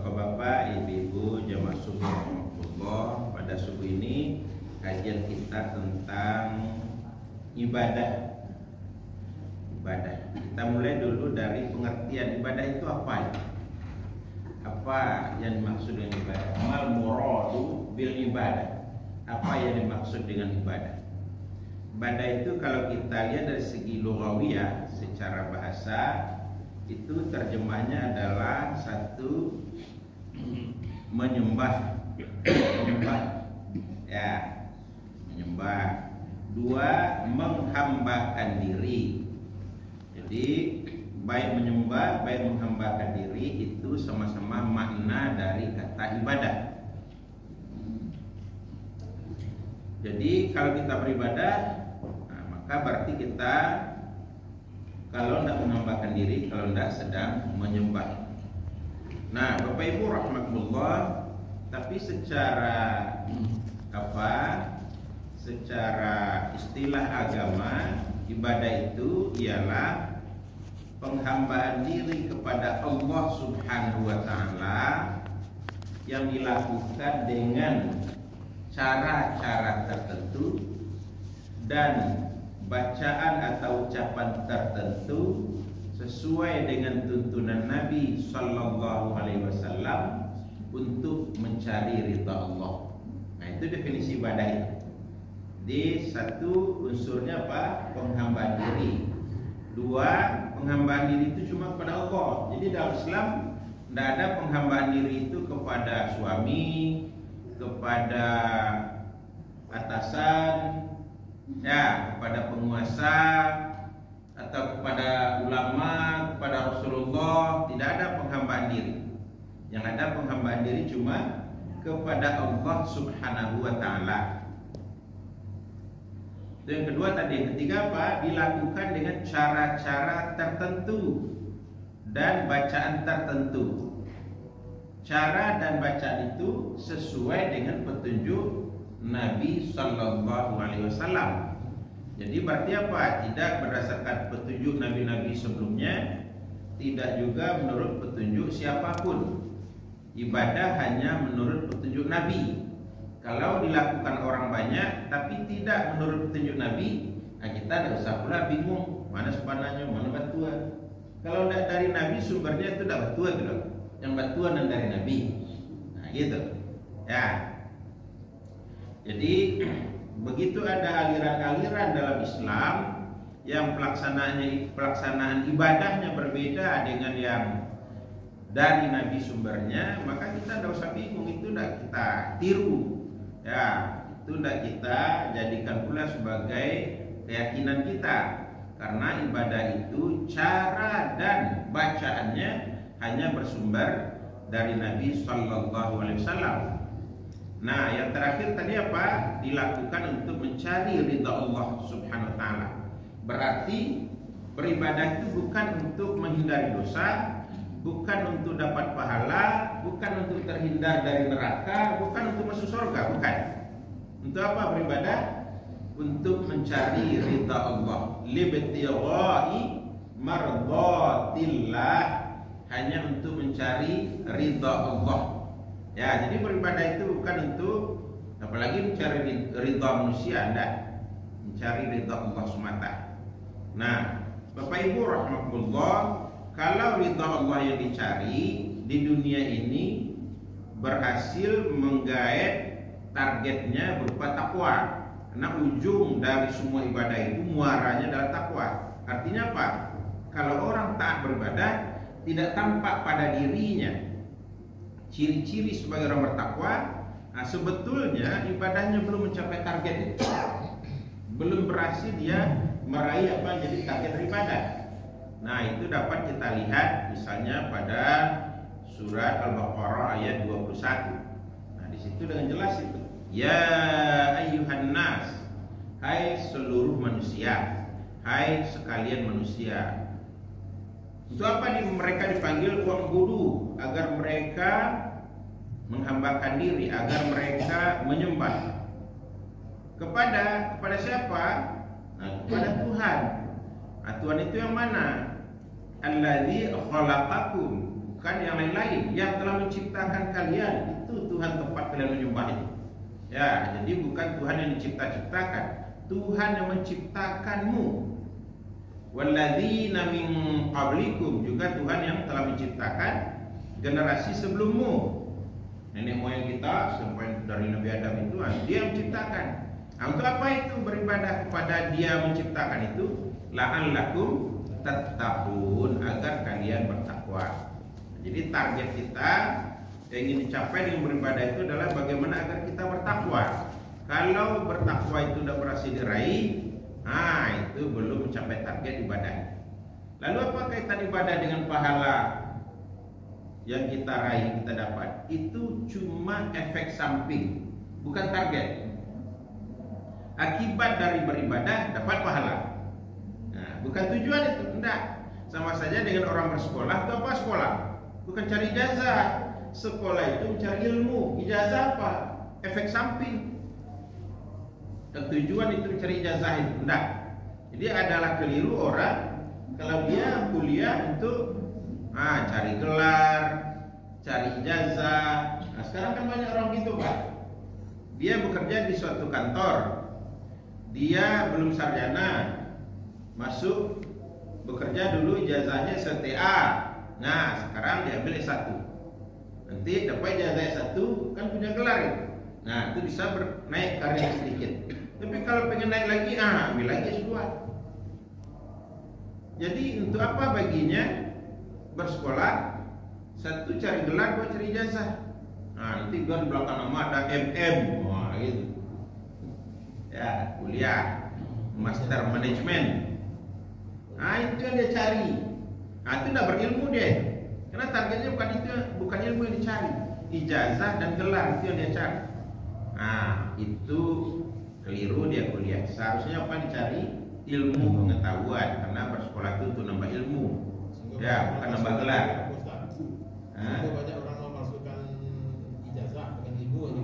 Bapak-bapak, ibu-ibu, jemaah subuh Allah. Pada subuh ini kajian kita tentang ibadah. Kita mulai dulu dari pengertian ibadah itu apa ya? Apa yang dimaksud dengan ibadah? Mal muradu bil ibadah. Apa yang dimaksud dengan ibadah? Ibadah itu kalau kita lihat dari segi lughawiyah, secara bahasa itu terjemahnya adalah satu, menyembah, ya, menyembah. Dua, menghambakan diri. Jadi baik menyembah, baik menghambakan diri itu sama-sama makna dari kata ibadah. Jadi kalau kita beribadah, maka berarti kita kalau tidak menambahkan diri, kalau tidak sedang menyembah. Nah, Bapak Ibu rahmatullah, tapi secara secara istilah agama, ibadah itu ialah penghambaan diri kepada Allah Subhanahu wa taala yang dilakukan dengan cara-cara tertentu dan bacaan atau ucapan tertentu sesuai dengan tuntunan Nabi Sallallahu Alaihi Wasallam untuk mencari ridha Allah. Nah, itu definisi ibadah itu. Di satu unsurnya apa? Penghambaan diri. Dua, penghambaan diri itu cuma kepada Allah. Jadi dalam Islam tidak ada penghambaan diri itu kepada suami, kepada atasan, ya, kepada penguasa atau kepada ulama, kepada Rasulullah. Tidak ada penghambaan diri. Yang ada penghambaan diri cuma kepada Allah Subhanahu wa taala. Yang kedua tadi, yang ketiga apa? Dilakukan dengan cara-cara tertentu dan bacaan tertentu. Cara dan bacaan itu sesuai dengan petunjuk Nabi Sallallahu Alaihi Wasallam. Jadi berarti apa? Tidak berdasarkan petunjuk nabi-nabi sebelumnya, tidak juga menurut petunjuk siapapun. Ibadah hanya menurut petunjuk Nabi. Kalau dilakukan orang banyak tapi tidak menurut petunjuk Nabi, kita tidak usah pula bingung mana sebenarnya, mana batuan. Kalau tidak dari Nabi, sumbernya itu tidak batuan gitu. Yang batuan dan dari Nabi. Nah, gitu. Ya. Jadi begitu ada aliran-aliran dalam Islam yang pelaksanaan ibadahnya berbeda dengan yang dari Nabi sumbernya, maka kita tidak usah bingung, itu tidak kita tiru. Ya, itu tidak kita jadikan pula sebagai keyakinan kita. Karena ibadah itu cara dan bacaannya hanya bersumber dari Nabi Sallallahu Alaihi Wasallam. Nah, yang terakhir tadi apa? Dilakukan untuk mencari ridha Allah Subhanahu Wa Taala. Berarti beribadah itu bukan untuk menghindari dosa, bukan untuk dapat pahala, bukan untuk terhindar dari neraka, bukan untuk masuk surga, bukan. Untuk apa beribadah? Untuk mencari ridha Allah. Libtigha'i mardhatillah, hanya untuk mencari ridha Allah. Ya, jadi beribadah itu bukan untuk apalagi mencari ridha manusia, enggak. Mencari ridha Allah semata. Nah, Bapak Ibu rahmatullah, kalau ridha Allah yang dicari di dunia ini berhasil menggaet targetnya berupa takwa. Karena ujung dari semua ibadah itu muaranya adalah takwa. Artinya apa? Kalau orang taat beribadah tidak tampak pada dirinya ciri-ciri sebagai orang bertakwa, sebetulnya ibadahnya belum mencapai target itu. Belum berhasil dia meraih apa jadi target ibadah. Nah, itu dapat kita lihat misalnya pada surat Al-Baqarah ayat 21. Nah, di situ dengan jelas itu. Ya ayyuhan nas, hai seluruh manusia, hai sekalian manusia. Itu apa nih? Mereka dipanggil wa'budu, agar mereka menghambakan diri, agar mereka menyembah. Kepada siapa? Nah, kepada Tuhan. Nah, Tuhan itu yang mana? Alladzi khalaqakum, bukan yang lain-lain. Yang telah menciptakan kalian, itu Tuhan tempat kalian menyembah itu. Ya, jadi bukan Tuhan yang dicipta-ciptakan, Tuhan yang menciptakanmu. Walladzina min qablikum, juga Tuhan yang telah menciptakan generasi sebelummu. Nenek moyang kita sampai dari Nabi Adam itu, dia yang menciptakan. Nah, untuk apa itu beribadah kepada dia menciptakan itu? La'allakum tattaqun, agar kalian bertakwa. Jadi target kita yang ingin dicapai dengan beribadah itu adalah bagaimana agar kita bertakwa. Kalau bertakwa itu tidak berhasil diraih, nah itu belum mencapai target ibadah. Lalu apa kaitan ibadah dengan pahala yang kita raih, kita dapat? Itu cuma efek samping, bukan target. Akibat dari beribadah dapat pahala. Nah, bukan tujuan itu, enggak. Sama saja dengan orang bersekolah. Itu apa sekolah? Bukan cari ijazah. Sekolah itu mencari ilmu. Ijazah apa? Efek samping. Dan tujuan itu mencari ijazah itu, enggak. Jadi adalah keliru orang kalau dia kuliah untuk cari gelar, cari ijazah. Nah, sekarang kan banyak orang gitu, Pak. Dia bekerja di suatu kantor, dia belum sarjana, masuk bekerja dulu ijazahnya STA. Nah, sekarang dia ambil S1. Nanti dapat ijazah S1 kan punya gelar itu. Nah, itu bisa naik karir sedikit. Tapi kalau pengen naik lagi, ambil lagi S2. Jadi untuk apa baginya bersekolah? Satu cari gelar, dua cari ijazah. Nah, nanti di belakang nama ada MM, wah gitu. Ya, kuliah master manajemen. Nah, itu yang dia cari. Nah, itu tidak berilmu dia. Karena targetnya bukan itu, bukan ilmu yang dicari. Ijazah dan gelar itu yang dia cari. Nah, itu keliru dia kuliah. Seharusnya apa dicari? Ilmu pengetahuan, karena bersekolah itu untuk nambah ilmu. Ya, bukan nambah gelar. Banyak orang memasukkan ijazah dengan ibu ini.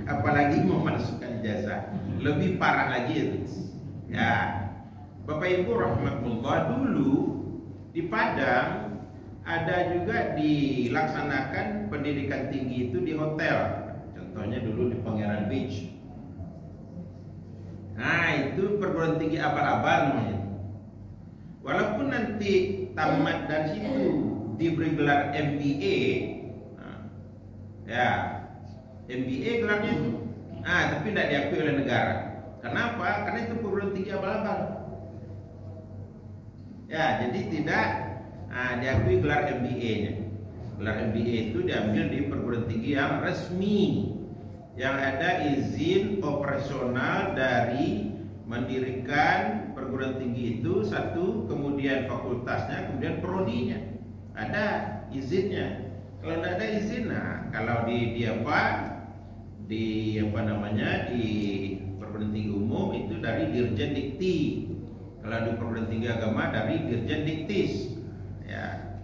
Apalagi memasukkan ijazah, lebih parah lagi itu. Ya, Bapak Ibu rahmatullah, dulu di Padang ada juga dilaksanakan pendidikan tinggi itu di hotel. Contohnya dulu di Pangeran Beach. Nah, itu perguruan tinggi abal-abal namanya. Walaupun nanti tamat dari situ diberi gelar MBA, ya MBA gelarnya itu, tapi tidak diakui oleh negara. Kenapa? Karena itu perguruan tinggi abal-abal. Ya, jadi tidak diakui gelar MBA-nya. Gelar MBA itu diambil di perguruan tinggi yang resmi, yang ada izin operasional dari mendirikan perguruan tinggi itu satu, kemudian fakultasnya, kemudian prodinya ada izinnya. Kalau tidak ada izin, kalau di perguruan tinggi umum itu dari Dirjen Dikti. Kalau di perguruan tinggi agama dari Dirjen Diktis, ya,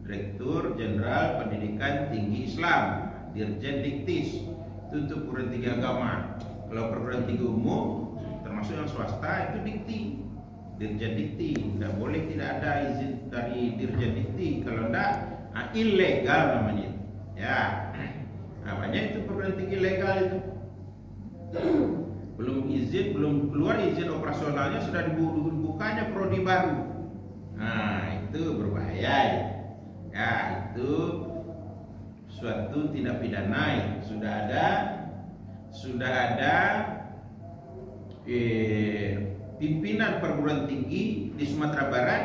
Direktur Jenderal Pendidikan Tinggi Islam, Dirjen Diktis. Itu untuk perguruan tinggi agama. Kalau perguruan tinggi umum termasuk yang swasta itu Dikti, Dirjen Dikti. Tidak boleh tidak ada izin dari Dirjen Dikti. Kalau tidak, ilegal namanya. Ya, namanya itu perguruan tinggi ilegal itu. Belum izin, belum keluar izin operasionalnya sudah dibukanya prodi baru. Nah, itu berbahaya. Ya, itu suatu tindak pidana. Sudah ada pimpinan perguruan tinggi di Sumatera Barat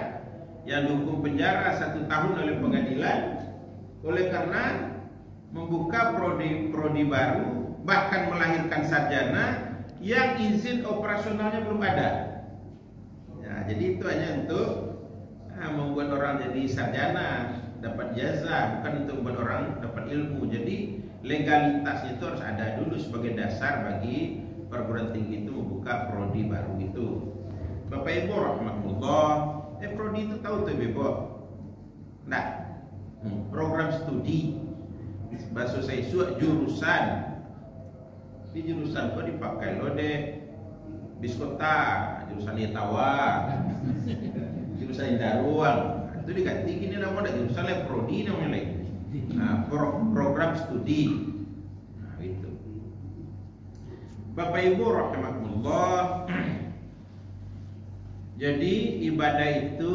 yang dihukum penjara 1 tahun oleh pengadilan oleh karena membuka prodi baru, bahkan melahirkan sarjana yang izin operasionalnya belum ada. Ya, jadi itu hanya untuk membuat orang jadi sarjana, dapat jasa, bukan untuk membuat orang dapat ilmu. Jadi legalitasnya itu harus ada dulu sebagai dasar bagi perguruan tinggi itu membuka prodi baru itu. Bapak Ibu rahmatullah, prodi itu tahu tuh Ibu? Nah, program studi bahasa saya jurusan. Di jurusan kok dipakai lo deh biskota, jurusan Itawa, jurusan Indaruang, Itu diganti gini namanya, misalnya prodi namanya lagi. Nah, program studi. Nah, itu. Bapak Ibu rahimakumullah. Jadi ibadah itu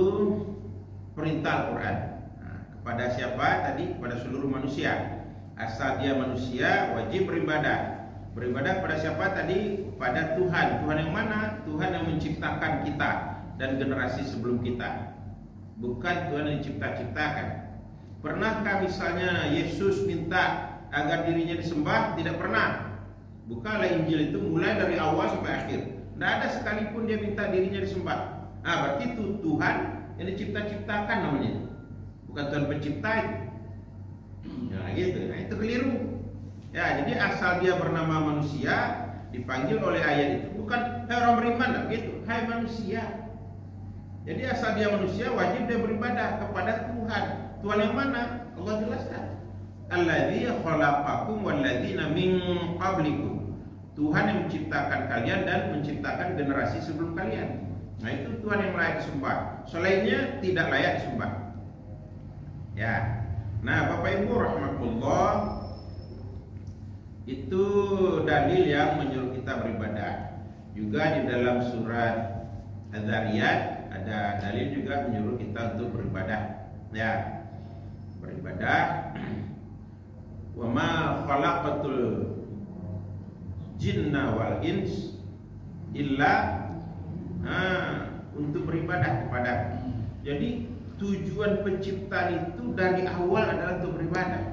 perintah Al-Quran. Nah, kepada siapa tadi? Kepada seluruh manusia. Asal dia manusia wajib beribadah. Beribadah kepada siapa tadi? Kepada Tuhan. Tuhan yang mana? Tuhan yang menciptakan kita dan generasi sebelum kita. Bukan Tuhan yang cipta-ciptakan. Pernahkah misalnya Yesus minta agar dirinya disembah? Tidak pernah. Bukalah Injil itu mulai dari awal sampai akhir. Tidak ada sekalipun dia minta dirinya disembah. Nah, berarti itu Tuhan yang dicipta-ciptakan namanya. Bukan Tuhan pencipta itu. Nah, gitu. Nah, itu keliru. Ya, jadi asal dia bernama manusia dipanggil oleh ayat itu bukan hai orang beriman, tak gitu. Hai manusia. Jadi asal dia manusia wajib dia beribadah kepada Tuhan. Tuhan yang mana? Allah jelaskan. Alladzi khalaqakum walladzina min qablikum. Tuhan yang menciptakan kalian dan menciptakan generasi sebelum kalian. Nah, itu Tuhan yang layak disembah. Selainnya tidak layak disembah. Ya. Nah, Bapak Ibu rahimakumullah, itu dalil yang menyuruh kita beribadah. Juga di dalam surat Az-Zariyat ada dalil juga menyuruh kita untuk beribadah. Ya. Beribadah. Wa ma khalaqatul jinna wal ins illa untuk beribadah kepada. Jadi tujuan penciptaan itu dari awal adalah untuk beribadah.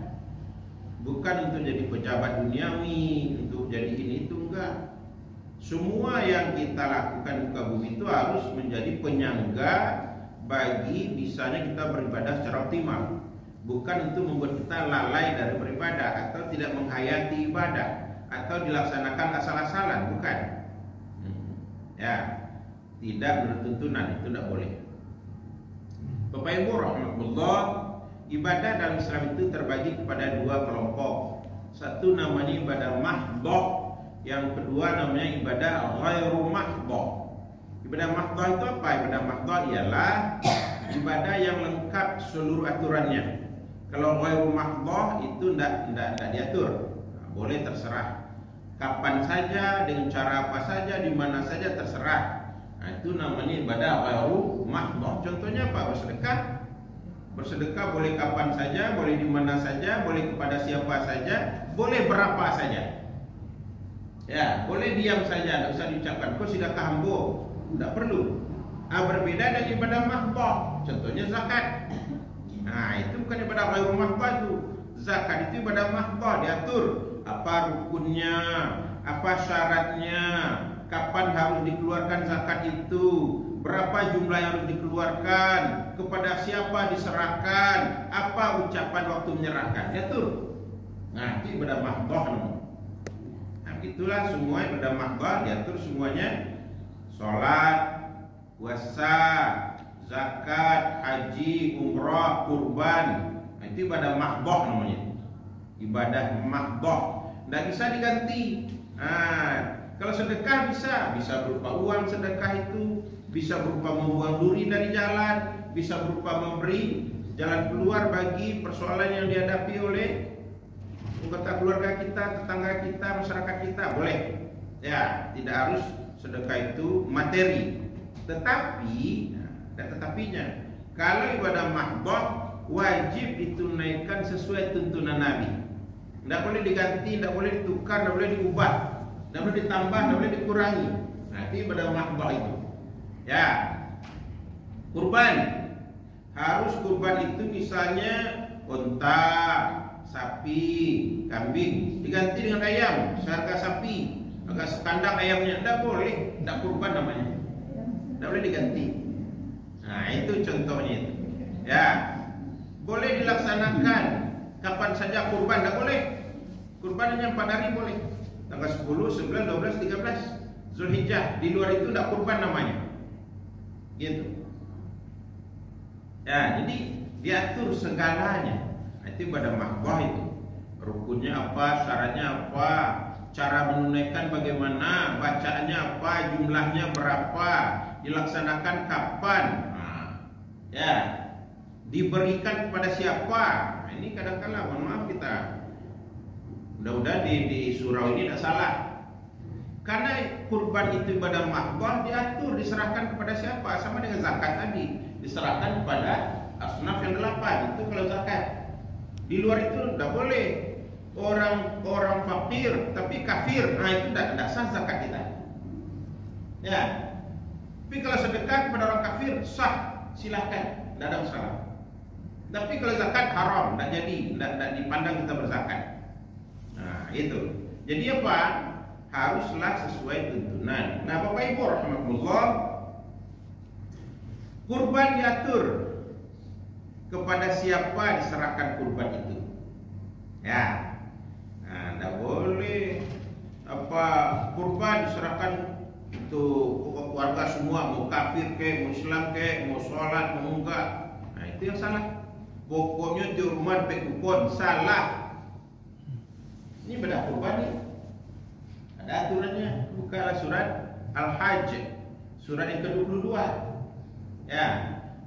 Bukan untuk jadi pejabat duniawi, untuk jadi ini itu enggak. Semua yang kita lakukan di muka bumi itu harus menjadi penyangga bagi bisanya kita beribadah secara optimal. Bukan untuk membuat kita lalai dari beribadah atau tidak menghayati ibadah atau dilaksanakan asal-asalan, bukan. Ya, tidak menurut tuntunan, itu tidak boleh. Bapak Ibu rahimakumullah, ibadah dalam Islam itu terbagi kepada dua kelompok. Satu namanya ibadah mahdhah, yang kedua namanya ibadah ghairu mahdhah. Ibadah mahdhah itu apa? Ibadah mahdhah ialah ibadah yang lengkap seluruh aturannya. Kalau ghairu mahdhah itu tidak diatur. Nah, boleh terserah. Kapan saja, dengan cara apa saja, di mana saja terserah. Nah, itu namanya ibadah ghairu mahdhah. Contohnya apa? Bersedekah. Bersedekah boleh kapan saja, boleh di mana saja, boleh kepada siapa saja, boleh berapa saja. Ya, boleh diam saja, tidak usah diucapkan. Kau sedekah hambo, tidak perlu. Berbeda dengan ibadah mahdhah. Contohnya zakat. Nah, itu bukan ibadah ghairu mahdhah itu. Zakat itu ibadah mahdhah, diatur apa rukunnya, apa syaratnya, kapan harus dikeluarkan zakat itu, berapa jumlah yang harus dikeluarkan, kepada siapa diserahkan, apa ucapan waktu menyerahkan, diatur. Nah, itu ibadah mahdhah namanya. Nah, itulah semua ibadah mahdhah diatur semuanya. Salat, puasa, zakat, haji, umrah, kurban. Nah, itu ibadah mahdhah namanya. Ibadah mahdhah, tidak bisa diganti. Nah, kalau sedekah bisa berupa uang sedekah itu, bisa berupa membuang duri dari jalan, bisa berupa memberi jalan keluar bagi persoalan yang dihadapi oleh anggota keluarga kita, tetangga kita, masyarakat kita, boleh. Ya, tidak harus sedekah itu materi. Tetapi, ada tetapinya. Kalau ibadah mahdhah wajib ditunaikan sesuai tuntunan Nabi. Tidak boleh diganti, tidak boleh ditukar, tidak boleh diubah, tidak boleh ditambah, tidak boleh dikurangi. Nah, itu ibadah mahdhah itu. Ya, kurban. Harus kurban itu misalnya unta, sapi, kambing, diganti dengan ayam, seharga sapi, agak sekandang ayamnya, tidak boleh, tidak kurban namanya, tidak boleh diganti. Nah, itu contohnya itu. Ya, boleh dilaksanakan kapan saja kurban, tidak boleh. Kurban hanya 4 hari boleh. Tanggal 10, 11, 12, 13 Zulhijjah. Di luar itu tidak kurban namanya. Gitu. Ya, jadi diatur segalanya. Nah, itu ibadah mahdhah itu. Rukunnya apa, syaratnya apa, cara menunaikan bagaimana, bacaannya apa, jumlahnya berapa, dilaksanakan kapan. Nah, ya. diberikan kepada siapa. Nah, ini kadang-kala mohon maaf kita, mudah-mudahan di surau ini tidak salah. Karena kurban itu ibadah mahdoh, diatur diserahkan kepada siapa, sama dengan zakat tadi, diserahkan kepada asnaf yang 8. Itu kalau zakat. Di luar itu tidak boleh. Orang fakir tapi kafir, nah itu tidak sah zakat kita. Ya. Tapi kalau sedekah kepada orang kafir sah, silahkan, tidak ada masalah. Tapi kalau zakat haram, tidak jadi, tidak dipandang kita berzakat. Nah itu. Jadi apa? Haruslah sesuai tuntunan. Nah Bapak Ibu rahimakumullah, kurban diatur kepada siapa diserahkan kurban itu. Ya. Nah, tidak boleh kurban diserahkan untuk keluarga semua, mau kafir ke, mau Islam ke, mau sholat, mau enggak. Nah itu yang salah. Pokoknya di rumah kupon, salah. Ini beda kurban nih. Ada aturannya. Bukalah surat Al-Hajj, surat yang ke-22. Ya,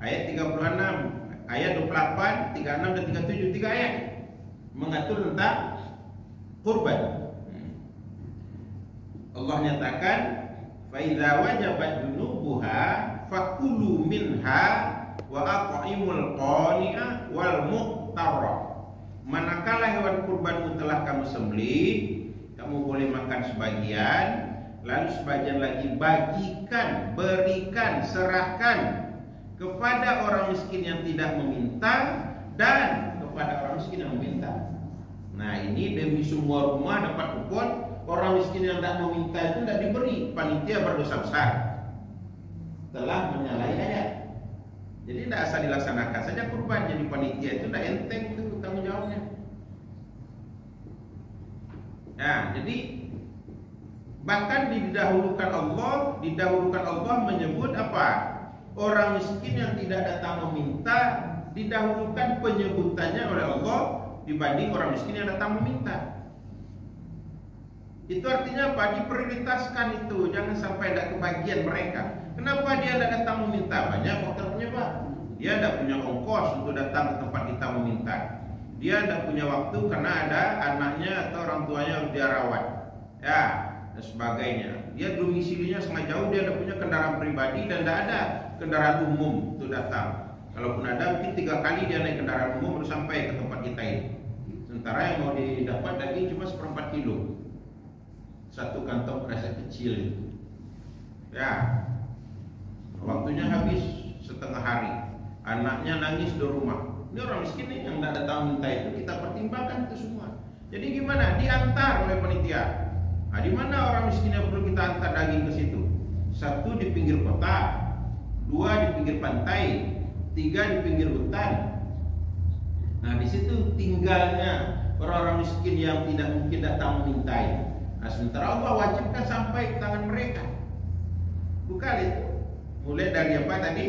ayat 36, ayat 28, 36 dan 37, 3 ayat mengatur tentang kurban. Allah nyatakan, fa idza wajabat junubuha fakulu minha wa at'imul qani'a wal muqtarra. Manakala hewan kurbanmu telah kamu sembelih, kamu boleh makan sebagian, lalu sebagian lagi bagikan, berikan, serahkan kepada orang miskin yang tidak meminta dan kepada orang miskin yang meminta. Nah ini demi semua rumah dapat kupon. Orang miskin yang tidak meminta itu tidak diberi. Panitia berdosa besar, telah menyalahi ayat. Jadi tidak asal dilaksanakan saja kurban. Jadi panitia itu tidak enteng itu tanggung jawabnya. Nah jadi bahkan didahulukan Allah menyebut apa? Orang miskin yang tidak datang meminta didahulukan penyebutannya oleh Allah dibanding orang miskin yang datang meminta. Itu artinya apa? Diprioritaskan itu, jangan sampai tidak kebagian mereka. Kenapa dia tidak datang meminta? Banyak faktor penyebab. Dia tidak punya ongkos untuk datang ke tempat kita meminta. Dia tidak punya waktu karena ada anaknya atau orang tuanya harus dia rawat, ya, dan sebagainya. Dia domisilinya sangat jauh, dia tidak punya kendaraan pribadi dan tidak ada kendaraan umum untuk datang. Kalaupun ada, mungkin 3 kali dia naik kendaraan umum baru sampai ke tempat kita ini. Sementara yang mau didapat daging cuma 1/4 kilo, 1 kantong kresek kecil itu. Ya, waktunya habis setengah hari. Anaknya nangis di rumah. Ini orang miskin nih yang tidak datang minta itu, kita pertimbangkan itu semua. Jadi gimana? Diantar oleh panitia. Nah, di mana orang miskin yang perlu kita antar daging ke situ? 1 di pinggir kota, 2 di pinggir pantai, 3 di pinggir hutan. Nah, di situ tinggalnya orang-orang miskin yang tidak mungkin datang memintai. Nah, sementara Allah wajibkan sampai ke tangan mereka. Bukan itu. Mulai dari apa tadi?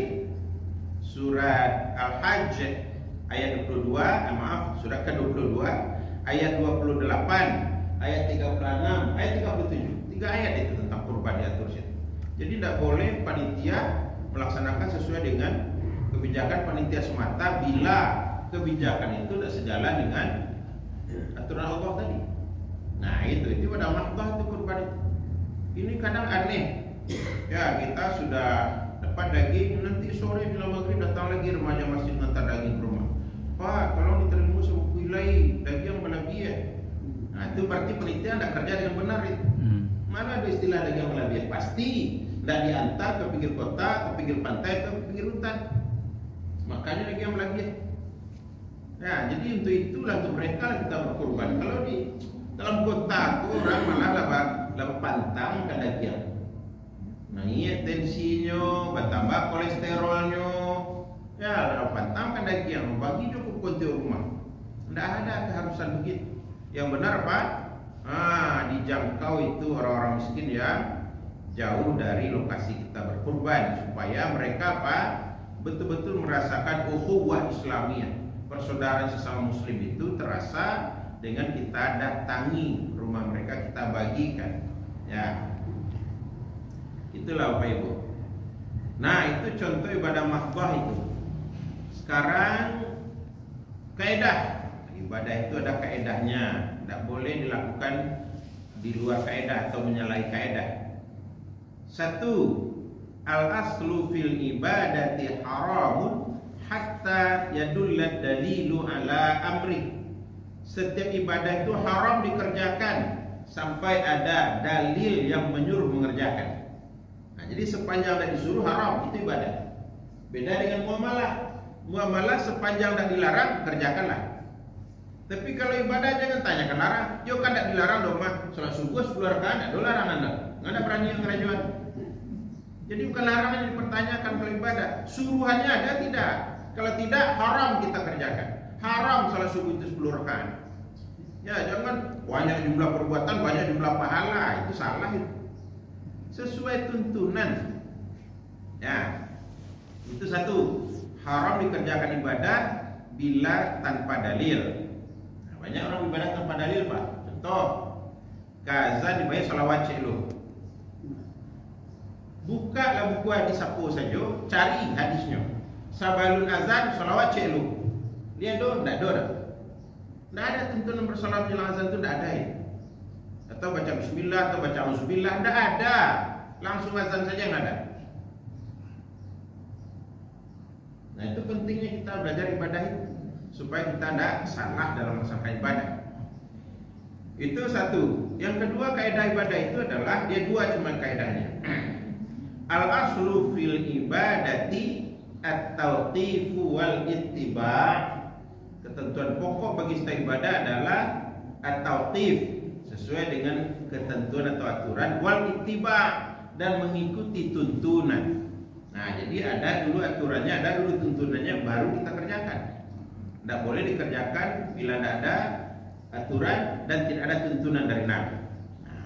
Surat Al-Hajj ayat 22, surat ke-22, ayat 28, ayat 36, ayat 37. 3 ayat itu tentang kurban diatur situ. Jadi tidak boleh panitia melaksanakan sesuai dengan kebijakan panitia semata bila kebijakan itu tidak sejalan dengan aturan Allah tadi. Nah itu pada mahdoh itu kurban itu. Ini kadang aneh. Ya kita sudah dapat daging, nanti sore bila maghrib datang lagi remaja masjid ngantar daging ke rumah. Pak, tolong diterima sebuah daging yang berlebihan. Nah itu berarti panitia tidak kerja dengan benar itu. Mana ada istilah daging yang berlebihan? Pasti tidak diantar ke pinggir kota, ke pinggir pantai, ke pinggir hutan. Makanya daging yang berlebihan. Nah jadi untuk itulah untuk mereka kita berkurban. Kalau di dalam kota itu orang malah dapat pantang ke daging. Naik tensinya, bertambah kolesterolnya. Ya, dapat pantang ke daging. Bagi cukup konti rumah. Tidak ada keharusan begitu. Yang benar apa? Dijangkau itu orang-orang miskin yang jauh dari lokasi kita berkurban supaya mereka apa? Betul-betul merasakan ukhuwah Islamiyah. Persaudaraan sesama muslim itu terasa dengan kita datangi rumah mereka, kita bagikan. Ya. Itulah Bapak Ibu. Nah, itu contoh ibadah mahdoh itu. Sekarang kaidah. Ibadah itu ada kaedahnya, tidak boleh dilakukan di luar kaedah atau menyalahi kaedah. Satu, al-aslu fil ibadati haramun hatta yadullat dalilu ala amri. Setiap ibadah itu haram dikerjakan sampai ada dalil yang menyuruh mengerjakan. Nah, jadi sepanjang tidak disuruh haram itu ibadah. Beda dengan muamalah. Muamalah sepanjang tidak dilarang kerjakanlah. Tapi kalau ibadah jangan tanyakan larang. Yo kan tidak dilarang dong mah. Salat subuh 10 rakaat, ada larangan anda. Nggak ada berani yang ngerajuan. Jadi bukan larangan yang dipertanyakan kalau ibadah. Suruhannya ada tidak? Kalau tidak haram kita kerjakan. Haram salat subuh itu 10 rakaat. Ya jangan banyak jumlah perbuatan, banyak jumlah pahala. Itu salah itu. Sesuai tuntunan. Ya. Itu satu. Haram dikerjakan ibadah bila tanpa dalil. Banyak orang ibadah tanpa dalil pak. Contoh, kaza dibayar salawat celo. Buka lah buku hadis sapo saja, cari hadisnya. Sabalun azan salawat celo. Lihat do, tidak do. Tidak ada tuntunan bersalawat jelang azan itu tidak ada ya. Atau baca bismillah atau baca auzubillah, tidak ada. Langsung azan saja yang ada. Nah itu pentingnya kita belajar ibadah itu supaya kita tidak salah dalam melaksanakan ibadah. Itu satu. Yang kedua kaidah ibadah itu adalah dia dua cuma kaidahnya. Al aslu fil ibadati at-tawqifu wal ittiba'. Ketentuan pokok bagi setiap ibadah adalah at-tawqif sesuai dengan ketentuan atau aturan, wal ittiba' dan mengikuti tuntunan. Nah, jadi ada dulu aturannya, ada dulu tuntunannya, baru kita kerjakan. Tidak boleh dikerjakan bila tidak ada aturan dan tidak ada tuntunan dari Nabi. Nah,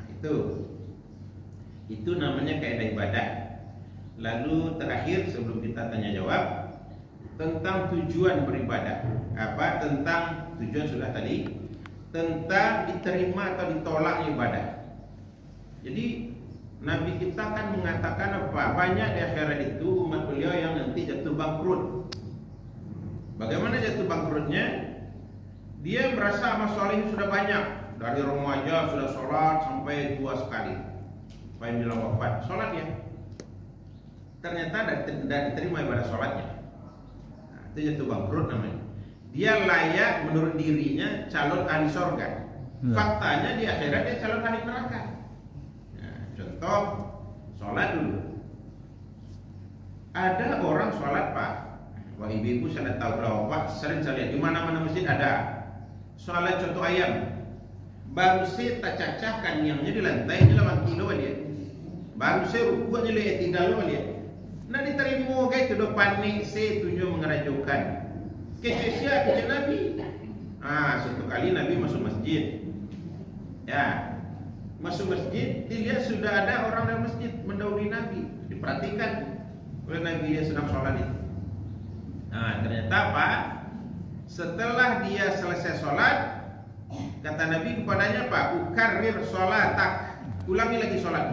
itu namanya kaidah ibadah. Lalu terakhir sebelum kita tanya jawab tentang tujuan beribadah. Apa tentang tujuan sudah tadi, tentang diterima atau ditolak ibadah. Jadi Nabi kita kan mengatakan apa? Banyak di akhirat itu umat beliau yang nanti jatuh bangkrut. Bagaimana jatuh bangkrutnya? Dia merasa amal soleh sudah banyak. Dari remaja sudah sholat sampai tua sekali, sampai bilang wafat sholat ya. Ternyata tidak diterima ibadah sholatnya. Nah, itu jatuh bangkrut namanya. Dia layak menurut dirinya calon ahli surga. Faktanya di akhirat dia calon ahli neraka. Contoh, sholat dulu. Ada orang sholat pak, wah ibu-ibu saya tahu berapa pak, sering saya lihat di mana-mana masjid ada. Sholat contoh ayam, baru saya tak cacahkan yangnya di lantai, ini 8 kilo dia. Baru saya rukuknya lihat tidak lo lihat. Nah diterima kayak itu depan nih, saya tunjuk mengerajukan. Kecil kecil Nabi. Suatu kali Nabi masuk masjid. Ya. Masuk masjid, dilihat sudah ada orang dalam masjid mendahului Nabi. Diperhatikan oleh Nabi dia sedang sholat itu. Nah ternyata apa? Setelah dia selesai sholat, kata Nabi kepadanya apa? Ukarrir sholatak, ulangi lagi sholat.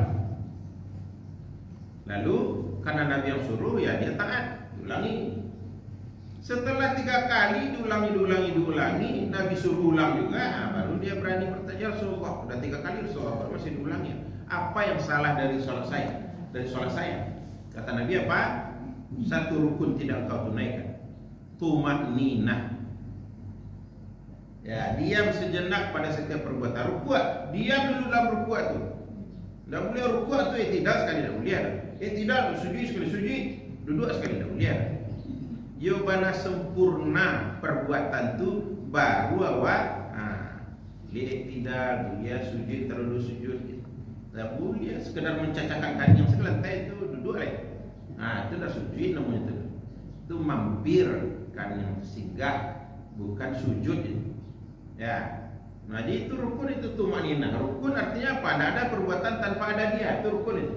Lalu karena Nabi yang suruh ya dia taat, diulangi. Setelah 3 kali diulangi, Nabi suruh ulang juga, baru dia berani bertanya, Rasulullah, udah 3 kali Rasulullah masih diulangi. Apa yang salah dari sholat saya? Dari sholat saya? Kata Nabi apa? Satu rukun tidak kau tunaikan, tumakninah. Ya, diam sejenak pada setiap perbuatan. Rukuk, diam dulu dalam rukuk itu. Tidak boleh rukuk itu tidak sekali tidak boleh. Tidak sujud sekali sujud, duduk sekali tidak boleh. Yobana sempurna perbuatan tu baru awak lihat tidak dia sujud terlalu sujud. Tak boleh sekedar mencacahkan kaki yang sekelantai itu duduk lagi. Itu dah sujud namanya itu. Itu mampir kan yang singgah bukan sujud itu. Ya. Nah, jadi itu rukun itu tumanina. Rukun artinya apa? Tidak ada perbuatan tanpa ada dia. Itu rukun itu.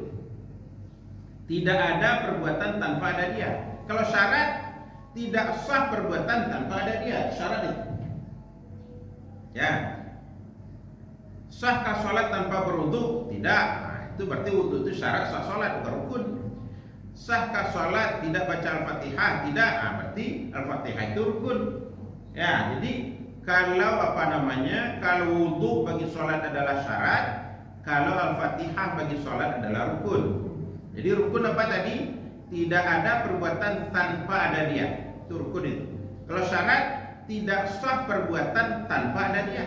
Tidak ada perbuatan tanpa ada dia. Kalau syarat tidak sah perbuatan tanpa ada dia, syarat itu. Ya. Sahkah sholat tanpa berwudu? Tidak. Itu berarti wudu itu syarat sah sholat, bukan rukun. Sahkah sholat tidak baca Al-Fatihah? Tidak. Berarti Al-Fatihah itu rukun. Ya, jadi kalau kalau wudhu bagi sholat adalah syarat, kalau Al-Fatihah bagi sholat adalah rukun. Jadi rukun apa tadi? Tidak ada perbuatan tanpa ada dia. Itu rukun itu. Kalau syarat, tidak sah perbuatan tanpa ada dia.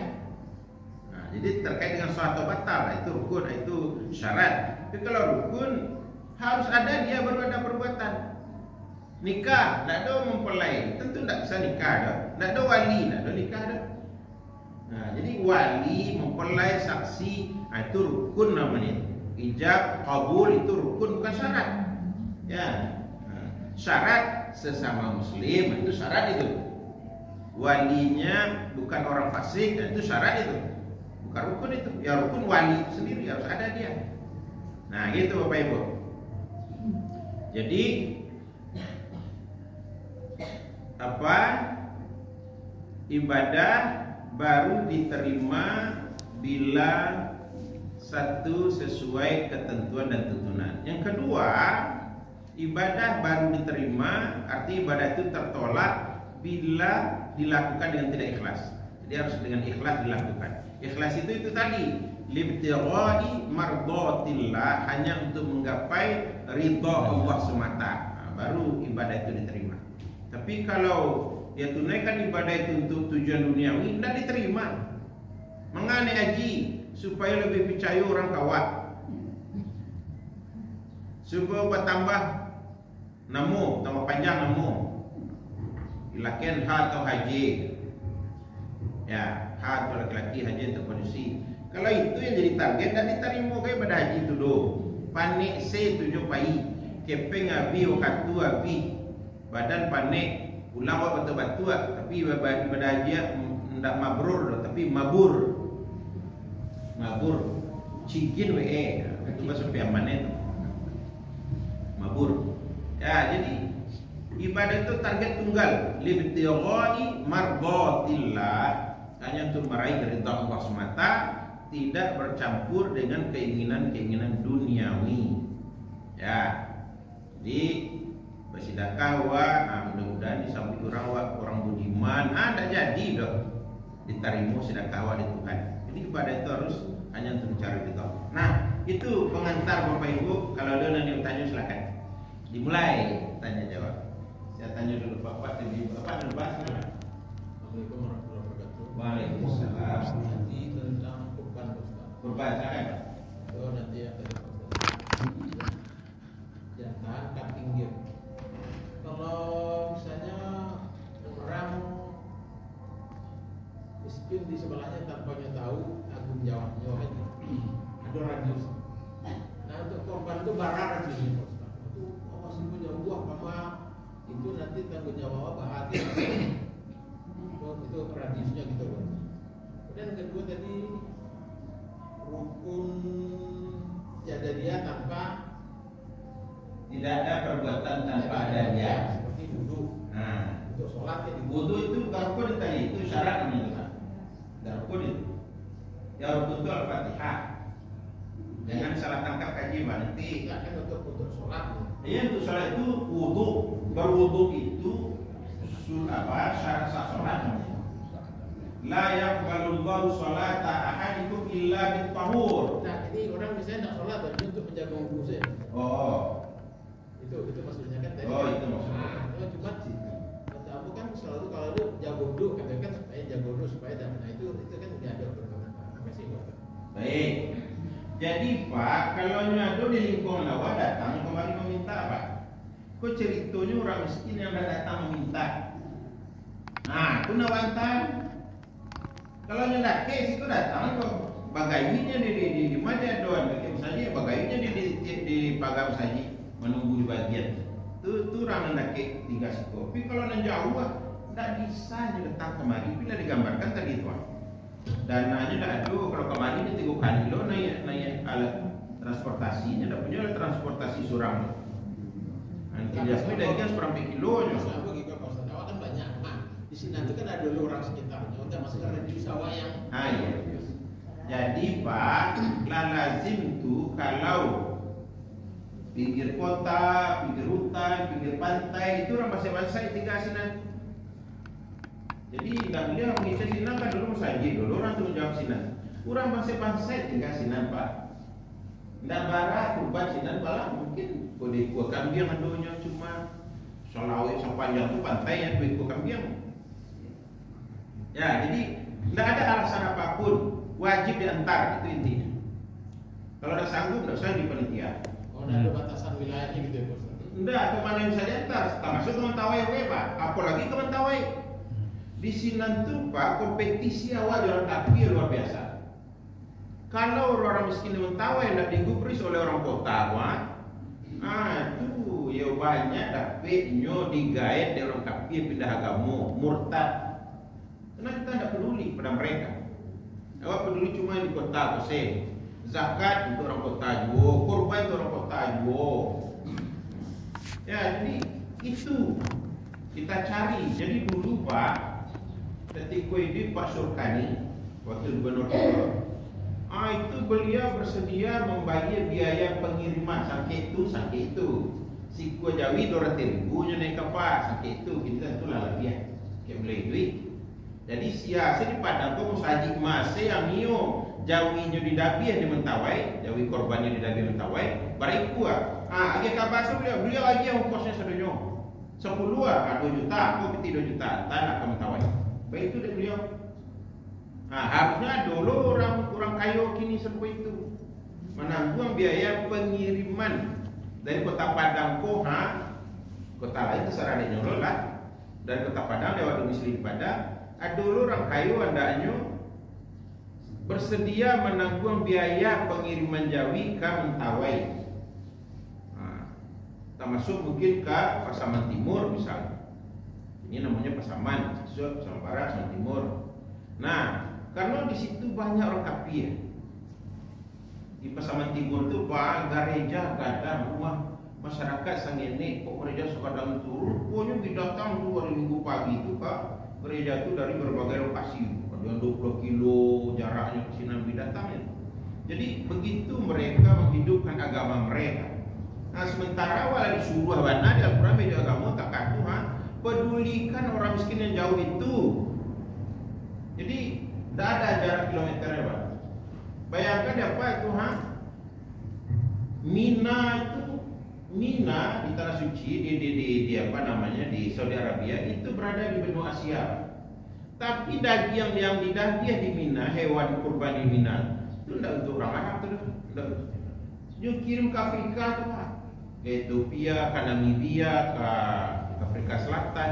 Nah, jadi terkait dengan sholat atau batal, itu rukun, itu syarat. Tapi kalau rukun harus ada dia baru ada perbuatan. Nikah, tidak ada mempelai, tentu tidak bisa nikah dah. Tidak ada wali, tidak ada nikah dah. Nah, jadi wali, mempelai, saksi, itu rukun namanya. Ijab, kabul itu rukun, bukan syarat. Ya, syarat sesama muslim itu syarat itu. Walinya bukan orang fasik, itu syarat itu. Bukan rukun itu. Ya rukun wali itu sendiri harus ada dia. Nah, gitu Bapak Ibu. Jadi ibadah baru diterima bila satu sesuai ketentuan dan tuntunan. Yang kedua, ibadah baru diterima arti ibadah itu tertolak bila dilakukan dengan tidak ikhlas. Jadi harus dengan ikhlas dilakukan. Ikhlas itu tadi, libtigha'i mardatillah, hanya untuk menggapai ridha Allah semata. Nah, baru ibadah itu diterima. Tapi kalau dia tunaikan ibadah itu untuk tujuan duniawi, tidak diterima. Mengane haji supaya lebih percaya orang kawat, supaya bertambah namo, tambah panjang namo, ilakian ha atau haji. Ya, ha atau laki-laki, haji atau kondisi. Kalau itu yang jadi target dan diterima kayak pada haji itu do. Panik se tujuh pai, kepeng abi waktu abi, badan panik ulang waktu batu, tapi pada haji tidak mabrur, tapi mabur. Mabur, cigin itu bahasa piaman itu. Mabur. Ya, jadi ibadah itu target tunggal, libtigha'i mardatillah, hanya untuk meraih ridha Allah semata, tidak bercampur dengan keinginan-keinginan duniawi. Ya. Jadi bersedekah mudah-mudahan disambut orang budiman, tidak jadi dong diterima sedekah di Tuhan. Jadi ibadah itu harus hanya untuk mencari ridha. Nah, itu pengantar Bapak Ibu. Kalau ada yang tanya silakan. Dimulai tanya jawab. Saya tanya dulu Bapak dan Bapak dan Bapak. Assalamualaikum warahmatullahi wabarakatuh. Waalaikumsalam. Nanti tentang kurban Ustaz. Kurban silakan. Nanti yang tadi jantan cutting gear. Kalau misalnya orang miskin di sebelahnya tanpanya tahu tanggung jawabnya aja, ada radius. Nah untuk korban itu barang radiusnya Ustaz. Itu masih punya buah sama itu nanti tanggung jawab bahagia. Itu radiusnya gitu kan. Kemudian kedua tadi rukun tiada dia tanpa tidak ada perbuatan tanpa ada dia. Seperti wudhu. Nah, Untuk sholat ya wudhu itu bukan rukun tadi, itu syarat itu kan. Dan rukun itu. Ya rukun itu Al-Fatihah. Jangan salah tangkap kaji nanti. ya kan untuk sholat. Iya, untuk sholat itu wudhu. Berwudhu itu syarat sah sholat. La yaqbalullahu sholata ahadikum illa bitahur. Nah ini orang misalnya tidak sholat tapi untuk menjaga wudhu saja. Oh, Itu maksudnya kan tadi. Oh, itu maksudnya. Nah, cuma sih. Kamu kan selalu kalau dia jago wudhu katakan supaya jago wudhu supaya nah itu kan nggak ada perkara. Apa sih Pak? baik. Jadi Pak, kalau nyado di lingkungan awak datang kembali meminta apa? Kok ceritanya orang miskin yang datang meminta? Nah, itu nawantan. Kalau nyedake situ datang kok bagainya di mana doan bikin saja bagainya di pagam saja menunggu di bagian. Itu orang nyedake tinggal situ. Tapi kalau jauh tidak bisa datang kemari bila digambarkan tadi itu. Dananya tidak ada. Kalau kemari ini 3 kali lo naik alat transportasinya, tidak punya alat transportasi surang. Nanti dia sudah kan seberapa kilonya. Sama gitu Pak Ustaz. Awak kan banyak. Nah, di sini nanti kan ada dulu orang sekitarnya. Untuk masuk ke radius awak yang. Iya. Jadi Pak, lazim tuh kalau pinggir kota, pinggir hutan, pinggir pantai, itu orang bangsa-bangsa tinggal sinan. Jadi nggak boleh mengisi sinan kan dulu saja dulu orang tanggung jawab sinan. Orang bangsa-bangsa tinggal sinan pak. Nggak barat kurban sinan malah mungkin boleh gua kambing adunya cuma Sulawesi sepanjang itu pantai yang duit gua kambing. Ya jadi nggak ada alasan apapun wajib diantar itu intinya. Kalau udah sanggup nggak usah di panitia. Oh, ada batasan wilayahnya gitu ya Pak Ustaz? Enggak, kemana yang bisa diantar? Termasuk ke Mentawai Pak, apalagi ke Mentawai. Di Sinan tuh Pak, kompetisi awal jalan kaki luar biasa. Kalau orang miskin di Mentawai tidak digubris oleh orang kota, Pak, itu ya banyak tapi nyo digait dari orang kaki pindah agama, murtad. Karena kita tidak peduli pada mereka. Awak peduli cuma di kota Kose. Zakat untuk orang kota juga, kurban untuk orang kota juga. Ya, jadi itu kita cari. Jadi dulu Pak, ketika ini Pak Surkani, wakil gubernur itu beliau bersedia membayar biaya pengiriman sakit itu. Si gua Jawi 200.000 naik kapal sakit itu kita itulah lebih kayak beli duit. Jadi siasa di Padang kau musajik masih yang mio Jawinya di Dabi di Mentawai, Jawi korbannya di Dabi Mentawai, barik gua. Agak kabar beliau aja ongkosnya sedonyo 10 2 juta, aku piti 2 juta tanah ke Mentawai. Baik itu dari beliau. Harusnya dulu orang kayo kini seperti itu menanggung biaya pengiriman dari kota Padang kota lain terserah dia nyolol lah. Dari kota Padang lewat domisili di Padang. Dulu orang kayo andanya bersedia menanggung biaya pengiriman Jawi ke Mentawai. Termasuk mungkin ke Pasaman Timur misalnya. Ini namanya Pasaman, Pasaman Barat, Pasaman Timur. Nah, karena di situ banyak orang kafir. Di Pasaman Timur itu gereja kadang rumah masyarakat sangene kok gereja sekadang turun, pokoknya didatang tuh hari Minggu pagi itu Pak. Gereja itu dari berbagai lokasi. Ada 20 kilo jaraknya ke sini datangnya. Jadi begitu mereka menghidupkan agama mereka. Nah sementara walau disuruh wana di Al-Quran media agama tak kaku pedulikan orang miskin yang jauh itu. Jadi tidak ada jarak kilometer ya Pak. Bayangkan apa itu Mina di tanah suci di apa namanya di Saudi Arabia itu berada di benua Asia. Tapi daging yang didagih di Mina, hewan kurban di Mina itu tidak untuk orang Arab tuh, dia kirim ke Afrika tuh Pak, ke Ethiopia, ke Namibia, ke Afrika Selatan.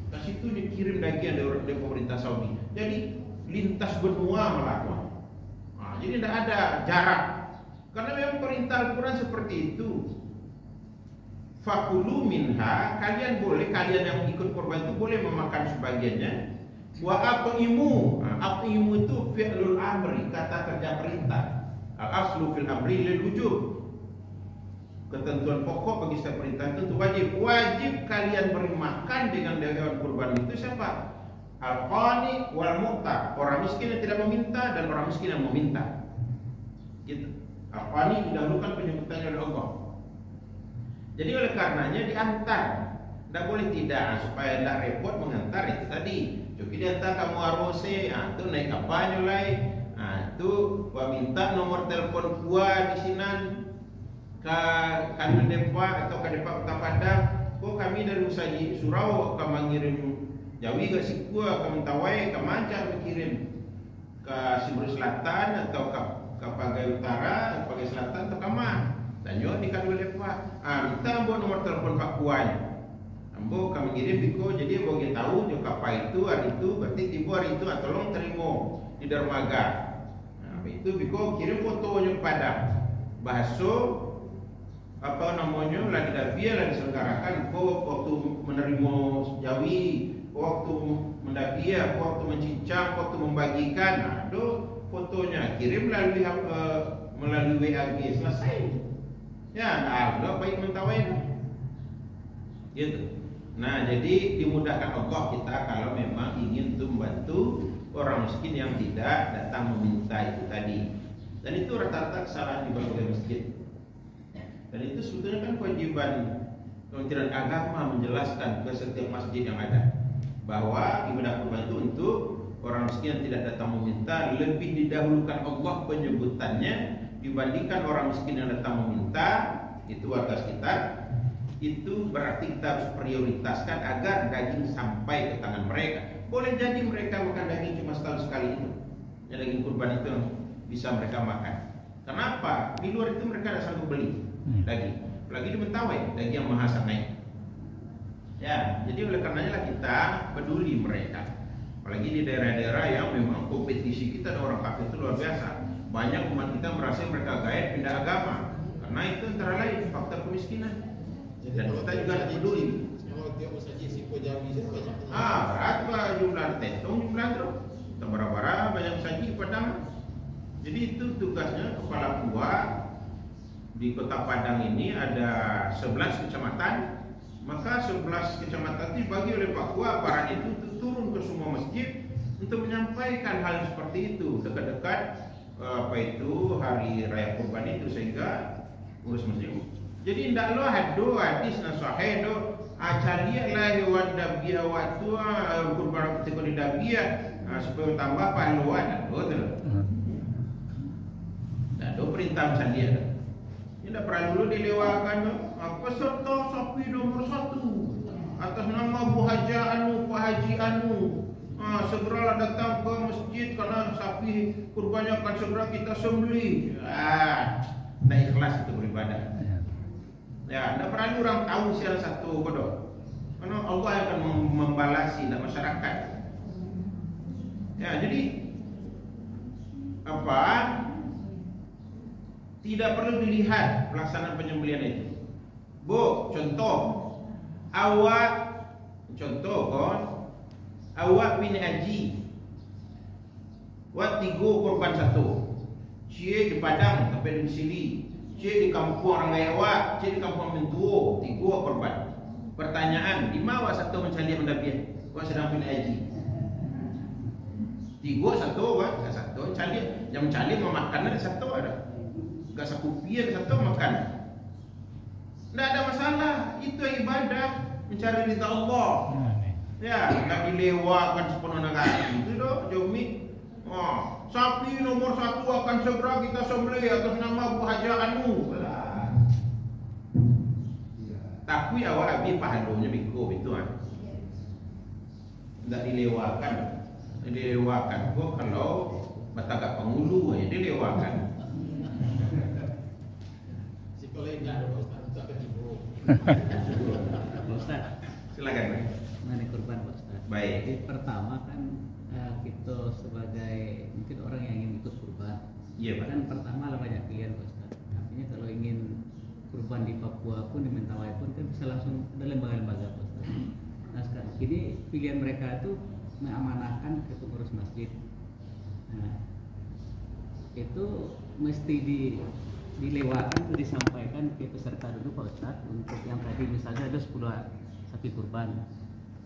Ke situ dikirim daging dari pemerintah Saudi. Jadi lintas benua melakukan. Jadi tidak ada jarak. Karena memang perintah Al-Quran seperti itu. Fakulu minha, kalian yang ikut korban itu boleh memakan sebagiannya. Wa aqimu itu fi'lul amri, kata kerja perintah. Al-aslu fil amri lil wujub. Ketentuan pokok bagi setiap perintah itu wajib kalian beri makan dengan hewan kurban itu siapa? Al-qani wal mu'tar, orang miskin yang tidak meminta dan orang miskin yang meminta. Gitu. Al-qani didahulukan penyebutannya oleh Allah. Jadi oleh karenanya diantar. Tidak boleh tidak supaya tidak repot mengantar itu tadi. Coba diantar kamu arose, itu naik kapalnya lain. Itu gua minta nomor telepon gua di sini ke kantor Depak atau ke Depak Kota Padang. Kok kami dari Musaji Surau akan mengirim Jawi ke Sikua, ke Mentawai, ke Mancar mengirim ke Sibur Selatan atau ke Pagai Utara, Pagai Selatan atau ke Mah. Dan juga di kantor Depak. Minta ambo nomor telepon Pak Kuanya. Ambo kami kirim biko, jadi ambo kita tahu juga apa itu hari itu berarti tiba hari itu tolong terima di dermaga. Itu biko kirim fotonya kepada bahasa apa namanya lagi Dabia lagi diselenggarakan kok waktu menerima Jawi, waktu mendabia, waktu mencincang, waktu membagikan. Itu fotonya kirim melalui WA selesai. Ya, Allah baik Mentawai. Gitu. Nah, jadi dimudahkan Allah kita kalau memang ingin untuk membantu orang miskin yang tidak datang meminta itu tadi. Dan itu rata-rata kesalahan di berbagai masjid. Dan itu sebetulnya kan kewajiban Kementerian Agama menjelaskan ke setiap masjid yang ada bahwa ibadah kurban itu untuk orang miskin yang tidak datang meminta, lebih didahulukan Allah penyebutannya dibandingkan orang miskin yang datang meminta. Itu warga sekitar. Itu berarti kita harus prioritaskan agar daging sampai ke tangan mereka. Boleh jadi mereka makan daging cuma setahun sekali itu, ya, daging kurban itu yang bisa mereka makan. Kenapa? Di luar itu mereka tidak sanggup beli daging. Apalagi di Mentawai, daging yang mahal sangat. Ya, jadi oleh karenanya lah kita peduli mereka. Apalagi di daerah-daerah yang memang kompetisi kita dengan orang kafir itu luar biasa. Banyak umat kita merasa mereka gaib pindah agama, karena itu antara lain faktor kemiskinan. Jadi Dan kita juga peduli. Kalau tiap saja siko Jawi itu banyak. Berat lah jumlah tentung jumlah tu. Tambara-bara banyak saji Padang. Jadi itu tugasnya kepala puak. Di Kota Padang ini ada 11 kecamatan. Maka 11 kecamatan itu dibagi oleh Pak Kua, para itu turun ke semua masjid untuk menyampaikan hal seperti itu dekat-dekat hari raya kurban itu, sehingga urus masjid. Jadi ndak lo hado hadis na sahih do acalia lah wa dabiya waktu kurban ketika di dabiya supaya tambah pahlawan do tu. Ndak do perintah salia. Tidak perlu dilewakan peserta sapi nomor 1 atas nama Bu Haji Anu, Pak Haji Anu. Segeralah datang ke masjid karena sapi kurbannya akan segera kita sembelih. Tidak ikhlas itu beribadah. Ya, tidak perlu orang tahu siapa satu bodoh. Karena Allah akan membalasi masyarakat. Ya, jadi apa? Tidak perlu dilihat pelaksanaan penyembelihan itu. Bu, contoh awak bini haji buat 3 korban 1. Cie di Padang sampai di sini, cie di kampung orang Ayawak, cie di kampung Mentuo, 3 korban. Pertanyaan, di mana satu mencari mendapian? Kau sedang bini haji. 3 satu cari, yang mencari memakan ada satu ada. Gak sakupian satu makan. Tidak ada masalah. Itu ibadah, mencari ridha Allah. Ya, tidak dilewakan sepenuh negara. Itu doh, Jomi. Sapi nomor 1 akan segera kita sembelih atas nama Bu Haji Anu. Tapi awak habis pahadonya biko itu kan. Tidak dilewakan. Dilewakan kok kalau batagak pengulu aja dilewakan. Ustaz, silakan. mengenai kurban Ustaz. Baik. Jadi pertama kan kita sebagai mungkin orang yang ingin ikut kurban. Iya, Pak. Kan pertama lah banyak pilihan Ustaz. Artinya kalau ingin kurban di Papua pun di Mentawai pun kan bisa langsung ada lembaga-lembaga Ustaz. Nah sekarang ini pilihan mereka itu mengamanahkan ke pengurus masjid. Nah, itu mesti dilewatkan atau disampaikan ke peserta dulu Pak Ustadz, untuk yang tadi misalnya ada 10 sapi kurban,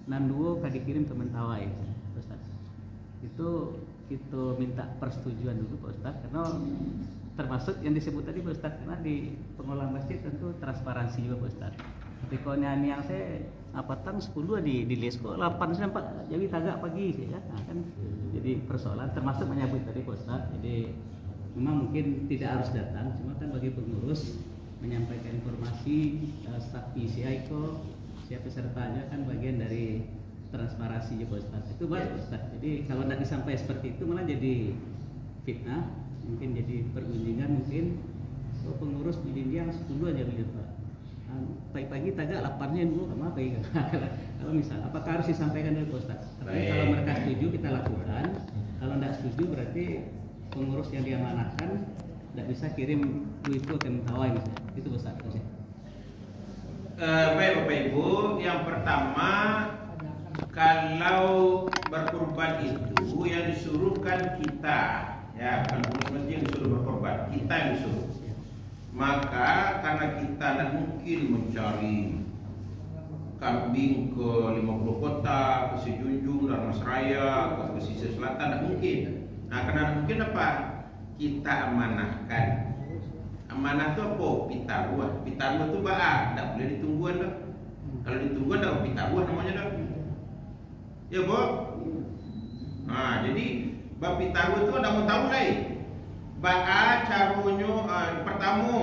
62 kan dikirim ke Mentawai Pak Ustadz. Itu kita minta persetujuan dulu Pak Ustadz, karena termasuk yang disebut tadi Pak Ustadz, karena di pengelola masjid tentu transparansi juga Pak Ustadz. Tapi kalau nyanyi yang saya tang 10 di lesko 8 sampai jadi tagak pagi ya kan, jadi persoalan termasuk menyebut tadi Pak Ustadz. Jadi memang mungkin tidak harus datang, cuma kan bagi pengurus menyampaikan informasi staf PCI kok siapa pesertanya kan bagian dari transparansi ya Pak Ustadz. Itu baik Pak Ustadz. Jadi kalau tidak disampaikan seperti itu malah jadi fitnah, mungkin jadi pergunjingan, mungkin pengurus bikin dia 10 aja begitu Pak. Pagi-pagi tagak 8-nya dulu apa ya? Kalau misal apakah harus disampaikan dari Pak Ustadz? Tapi kalau mereka setuju kita lakukan, kalau tidak setuju berarti pengurus yang diamanahkan tidak bisa kirim duit itu ke Mentawai misalnya. Itu besar. Baik Bapak Ibu, yang pertama kalau berkorban itu yang disuruhkan kita, ya bukan pengurus masjid yang disuruh berkorban, kita yang disuruh. Maka karena kita tidak mungkin mencari kambing ke 50 kota, ke Sejunjung, Darmasraya, ke pesisir selatan, tidak mungkin. Nah, karena mungkin apa? Kita amanahkan Amanah tu apa? Pitaruah. Pitaruah tu ba'a, tak boleh ditungguan dah. Kalau ditungguan dah pitaruah namanya dah. Ya, Bo? Jadi bab pitaruah tu ada mau tahu lain. Ba'a caranya pertama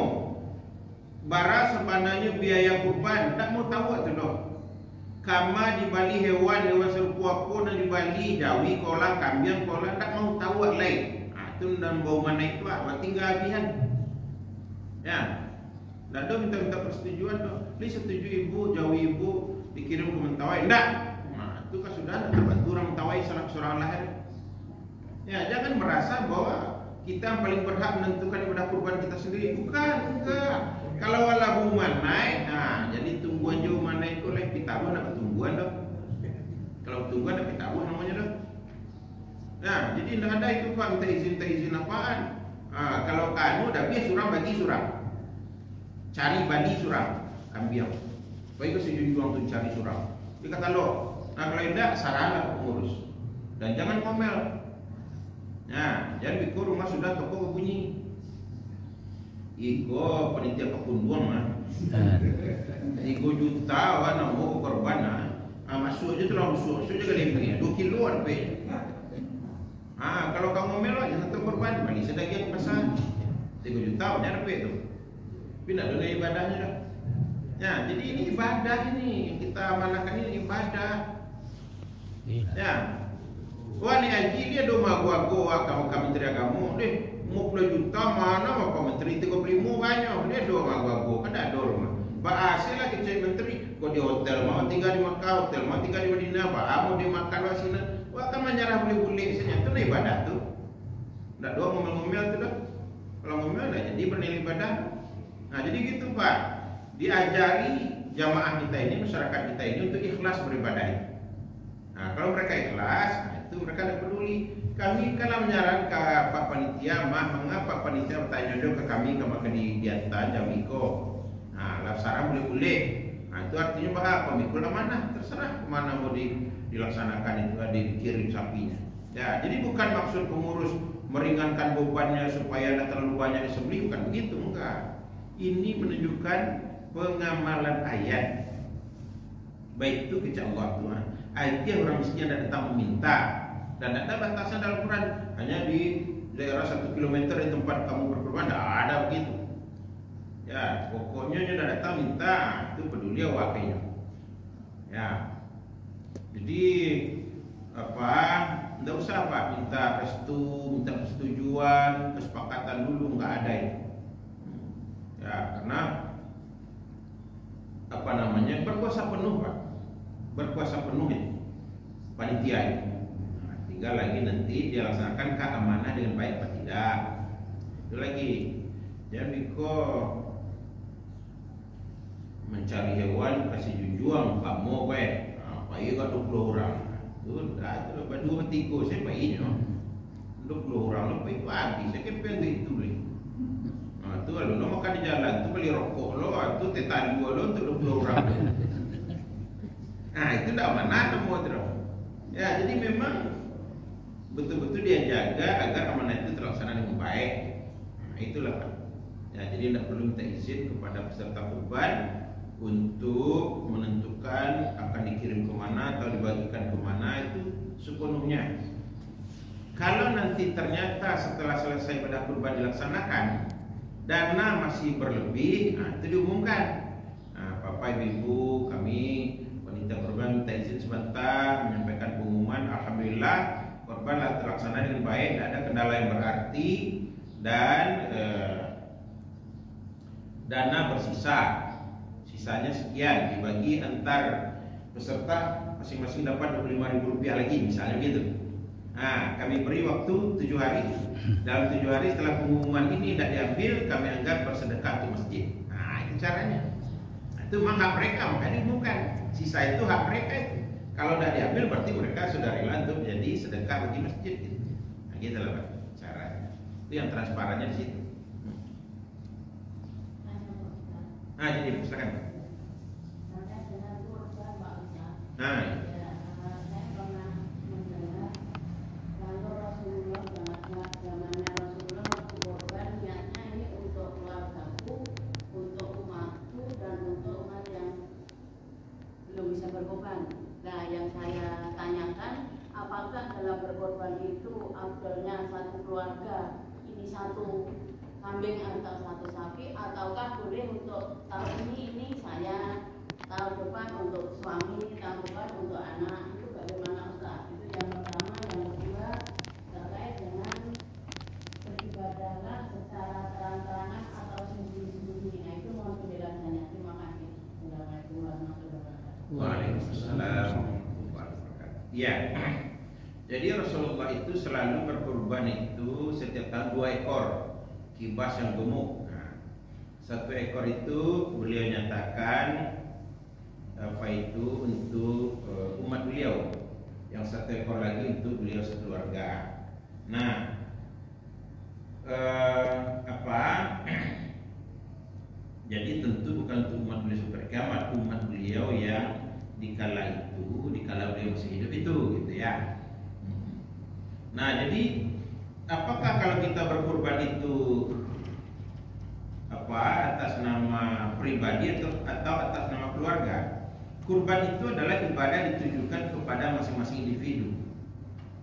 bara sebenarnya biaya kurban, tak mau tahu tu dah. Kama di Bali hewan serupa apa dan di Bali jawi kolang kambing kolang tak mau tahu lain. Itu dan bau mana itu tinggal habisan. Ya. Dan dia minta persetujuan tu. Ni setuju ibu, jawi ibu dikirim ke Mentawai. Enggak. Itu kan sudah ada bantu orang Mentawai seorang lahir. Ya, jangan merasa bahwa kita yang paling berhak menentukan ibadah kurban kita sendiri. Bukan, enggak. Kalau wala buman naik, jadi tungguan jauh mana itu leh pitaruh nak tungguan dah. Kalau tungguan ada pitaruh namanya dah. Nah, jadi tidak ada itu Pak minta izin apaan. Kalau kanu dah biar surang bagi surang. Cari bagi surang ambil. Baik ke sejujurnya tu cari surang. Dia kata lo, kalau tidak sarana pengurus. Dan jangan komel. Nah, jangan bikin rumah sudah toko bunyi. Iko panitia kepunduan mah. Iko juta wana mau korban masuk aja terlalu masuk juga dia 2 kilo ada pe. Kalau kamu melok yang satu korban balik sedekah ke pasar 3 juta ada pe tu. Pindah dengan ibadahnya dah. Ya, jadi ini ibadah ini kita amanahkan ini ibadah. Ya. Wah ni haji dia doma gua kamu menteri agama deh. 50 juta mana apa menteri 35 banyak dia doma gua kan ada rumah. Bahasa lagi cek menteri kau di hotel mau tinggal di Makkah, hotel mau tinggal di Madinah, mau di makan wasina. Wah kan menyerah boleh-boleh saja tu ibadah tu. Ndak doang ngomel-ngomel tu dah. Kalau ngomel dah jadi bernilai ibadah. Nah, jadi gitu Pak. Diajari jamaah kita ini, masyarakat kita ini untuk ikhlas beribadah. Nah, kalau mereka ikhlas, itu mereka tidak peduli. Kami kalau menyarankan ke Pak Panitia, mengapa Panitia bertanya dulu ke kami ke diantar Jamiko. Nah, lapsara boleh-boleh. Nah, itu artinya bahwa pemikul mana terserah kemana mau dilaksanakan itu dikirim sapinya. Ya, jadi bukan maksud pengurus meringankan bebannya supaya tidak terlalu banyak disembelih, bukan begitu, enggak. Ini menunjukkan pengamalan ayat. Baik itu kepada Allah Tuhan. Ayatnya orang miskin dan datang meminta dan tidak ada batasan dalam Quran. Hanya di daerah 1 km di tempat kamu berkorban, tidak ada begitu. Ya, pokoknya dia datang minta, itu peduli awaknya. Ya, jadi apa? Tidak usah Pak minta restu, minta persetujuan, kesepakatan dulu, nggak ada itu. Ya, karena apa namanya berkuasa penuh Pak, berkuasa penuh itu panitia itu. Nah, tinggal lagi nanti dia laksanakan keamanan dengan baik atau tidak. Itu lagi. Jangan biko mencari hewan kasih junjuang kamu baik. Apa iya kan 20 orang. Itu dah itu lepas 2-3 saya baiknya. 20 orang lebih pagi saya kepeng itu lagi. Itu kalau lo makan di jalan tu beli rokok lo, itu tetan gua lo untuk 20 orang. Nah itu dah mana semua tu. Ya jadi memang betul-betul dia jaga agar amanah itu terlaksana dengan baik. Nah itulah Pak. Ya jadi tidak perlu minta izin kepada peserta kurban untuk menentukan akan dikirim ke mana atau dibagikan ke mana itu sepenuhnya. Kalau nanti ternyata setelah selesai ibadah kurban dilaksanakan dana masih berlebih, nah itu diumumkan. Nah, Bapak Ibu kami panitia kurban minta izin sebentar menyampaikan pengumuman. Alhamdulillah kurban terlaksana dengan baik, tidak ada kendala yang berarti dan dana bersisa. Sisanya sekian dibagi antar peserta masing-masing dapat Rp25.000 lagi misalnya gitu. Nah, kami beri waktu 7 hari. Dalam 7 hari setelah pengumuman ini tidak diambil, kami anggap bersedekah untuk masjid. Nah, itu caranya. Nah, itu memang hak mereka, makanya bukan. Sisa itu hak mereka itu. Kalau tidak diambil berarti mereka sudah rela untuk menjadi sedekah bagi masjid. Gitu. Nah, gitu lah Pak caranya. Itu yang transparannya di situ. Nah, jadi silakan. Nah. takdirnya satu keluarga ini satu kambing atau satu sapi, ataukah boleh untuk tahun ini saya, tahun depan untuk suami, tahun depan untuk anak, itu bagaimana Ustaz? Itu yang pertama. Yang kedua terkait dengan beribadahlah secara terang-terangan atau sembunyi-sembunyi. Nah itu mohon penjelasannya. Terima kasih. Assalamualaikum warahmatullahi wabarakatuh. Waalaikumsalam warahmatullahi wabarakatuh. Ya, jadi Rasulullah itu selalu berkurban itu setiap tahun 2 ekor kibas yang gemuk. Nah, 1 ekor itu beliau nyatakan apa itu untuk umat beliau, yang 1 ekor lagi untuk beliau sekeluarga. Nah, jadi tentu bukan untuk umat beliau sampai kiamat, umat beliau yang dikala beliau masih hidup itu, gitu ya. Nah, jadi apakah kalau kita berkurban itu atas nama pribadi atau atas nama keluarga? Kurban itu adalah ibadah ditujukan kepada masing-masing individu,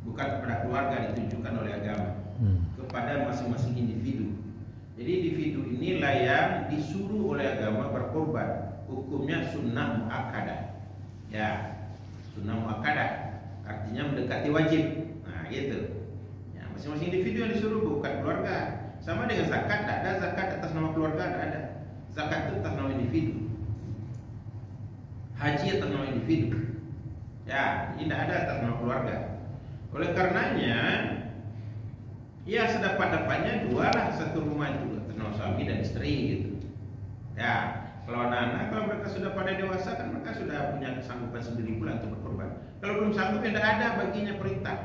bukan kepada keluarga, ditujukan oleh agama kepada masing-masing individu. Jadi individu inilah yang disuruh oleh agama berkorban. Hukumnya sunnah muakkadah. Ya, sunnah muakkadah artinya mendekati wajib. Nah, gitu. Ya, masing-masing individu yang disuruh, bukan keluarga. Sama dengan zakat, tidak ada zakat atas nama keluarga, tidak ada. Zakat itu atas nama individu. Haji atas nama individu. Ya, ini tidak ada atas nama keluarga. Oleh karenanya, ya sedapat-dapatnya 2 lah satu rumah itu atas nama suami dan istri gitu. Ya, kalau anak-anak, kalau mereka sudah pada dewasa kan mereka sudah punya kesanggupan sendiri pula untuk berkorban. Kalau belum sanggup ya tidak ada baginya perintah.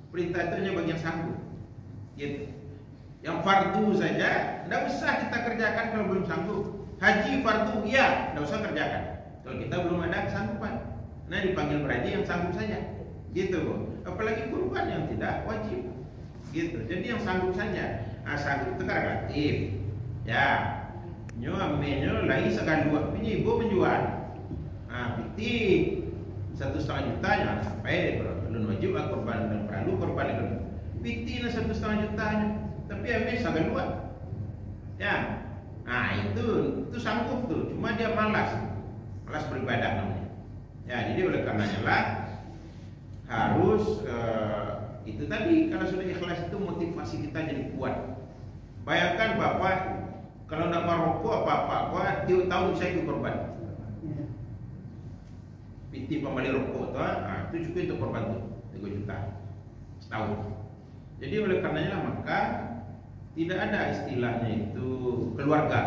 Perintah itu hanya bagi yang sanggup. Gitu. Yang fardu saja tidak usah kita kerjakan kalau belum sanggup. Haji fardu ya, tidak usah kerjakan. Kalau kita belum ada kesanggupan. Nah, dipanggil berhaji yang sanggup saja. Gitu, apalagi kurban yang tidak wajib. Gitu. Jadi yang sanggup saja. Nah, sanggup itu kan relatif. Ya. Nyo amenyo lagi sekali 2 punya ibu menjual. Nah, piti 1,5 juta jangan sampai belum wajib korban dan perlu korban itu. Piti 1,5 juta tapi ame sekali 2. Ya. Nah, itu sanggup tuh. Cuma dia malas beribadah namanya. Ya, jadi oleh karenanya lah harus itu tadi, kalau sudah ikhlas itu motivasi kita jadi kuat. Bayangkan Bapak kalau nak merokok apa-apa, tiap tahun saya ikut korban. Piti pembeli rokok itu cukup untuk korban tuh 3 juta setahun. Jadi oleh karenanya maka tidak ada istilahnya itu keluarga.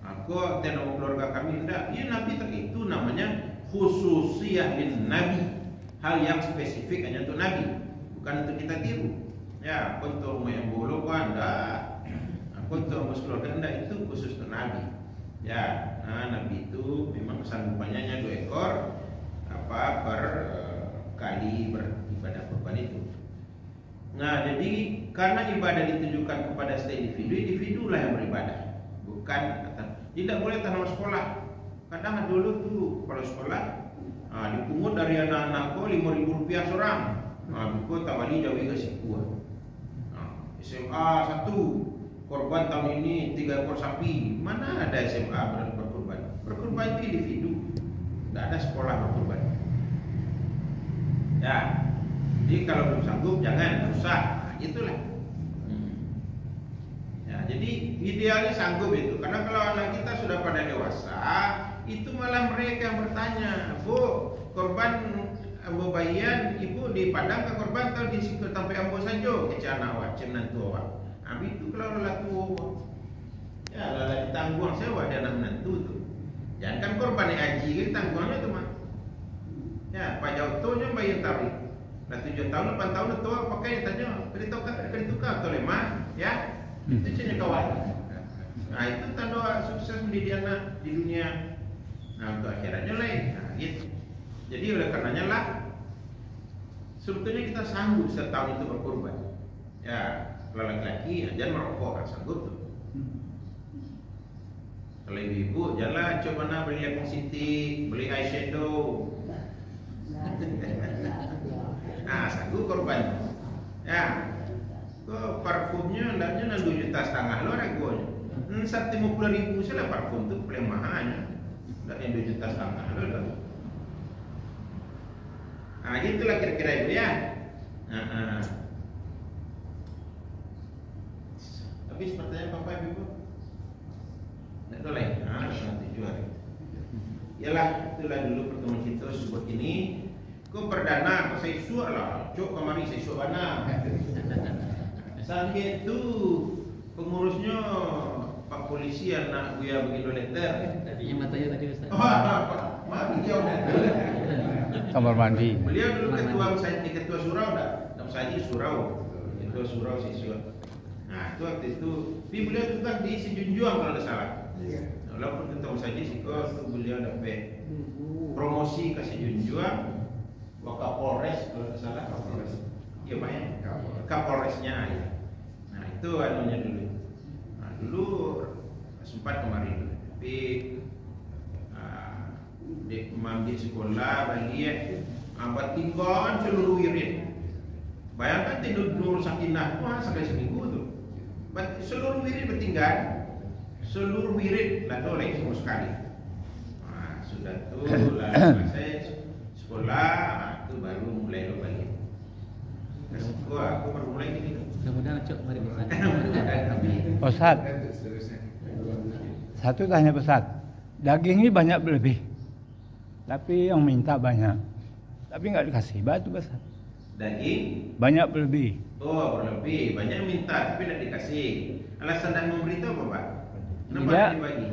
Aku tidak keluarga kami tidak. Ya Nabi itu namanya khususiyah lin Nabi, hal yang spesifik hanya untuk Nabi, bukan untuk kita tiru. Ya, untuk yang bolo Anda. Untuk keluarga anda itu khusus untuk Nabi. Ya, nah, Nabi itu memang kesanggupannya 2 ekor per kali beribadah korban itu. Nah, jadi karena ibadah ditujukan kepada setiap individu lah yang beribadah, bukan tidak boleh atas nama sekolah. Kadang dulu tuh kalau sekolah dipungut dari anak-anak kok 5.000 rupiah seorang. Nah, itu tawali jawi ke sikua. SMA 1 korban tahun ini 3 ekor sapi. Mana ada SMA berkorban? Berkorban itu individu. Tidak ada sekolah berkorban. Ya, jadi kalau belum sanggup jangan, usah. Nah, itulah. Ya, jadi idealnya sanggup itu. Karena kalau anak kita sudah pada dewasa, itu malah mereka yang bertanya, Bu, korban ambo bayian, ibu di Padang ke korban atau di situ sampai ambo saja ke anak wajib nantu awak. Habis itu kalau lelaki ya lelaki tangguang sewa dia anak menantu tu. Jangan kan korban haji kan tangguangnya tu mah. Ya, Pak Jautonya bayar tarif. Dah 7 tahun 8 tahun tu pakai tanya, kena tukar atau lemah, ya. Itu cuma kawan. Nah, itu tanda sukses mendidik anak di dunia. Nah, untuk akhiratnya lain. Nah, gitu. Jadi oleh karenanya lah sebetulnya kita sanggup setahun itu berkorban. Ya, kalau laki-laki jangan merokok kan sanggup tuh. Kalau ibu janganlah coba nak beli lepong sintik, beli eyeshadow. Nah, sanggup korban. Ya, Kok parfumnya hendaknya 2,5 juta lo regonya. 150.000 salah parfum tuh paling mahalnya. Hendaknya 2,5 juta lo lah. Nah, gitulah kira-kira Ibu ya. Habis pertanyaan Bapak Ibu? Nggak boleh. Nanti jual. Yalah, itulah dulu pertemuan kita sebut ini. Kau perdana, kau saya suat lah. Cok kemari saya suat mana? Sampai itu pengurusnya Pak Polisi anak Buya begitu letter. Tadinya matanya tadi Ustaz. Mari dia Kamar mandi. Beliau dulu ketua surau dah. Nama saya surau. Ketua surau siswa. Nah, itu waktu itu. Tapi beliau itu kan di Sejunjuang kalau tidak salah. Walaupun ketemu saja sih kok beliau dapat promosi ke Sejunjuang. Kapolres kalau tidak salah Kapolres. Iya Pak ya. Kapolresnya ya. Nah, itu anunya dulu. Nah, dulu sempat kemarin. Tapi dek mandi sekolah bagi abad tinggal seluruh wirid. Bayangkan tidur dulu sakinah sekali seminggu tuh. Seluruh wirid bertinggal, seluruh wirid lah oleh semua sekali. Nah, sudah tuh lalu selesai sekolah, itu baru mulai lo balik. Aku baru mulai gini. Mudah-mudahan cok mari Ustaz. Ustaz, satu tanya Ustaz, daging ini banyak berlebih, tapi yang minta banyak, tapi nggak dikasih batu Ustaz. Daging Banyak berlebih. oh berlebih, banyak yang minta tapi tidak dikasih. Alasan dan memberi itu apa Pak? Kenapa Tidak. dibagi?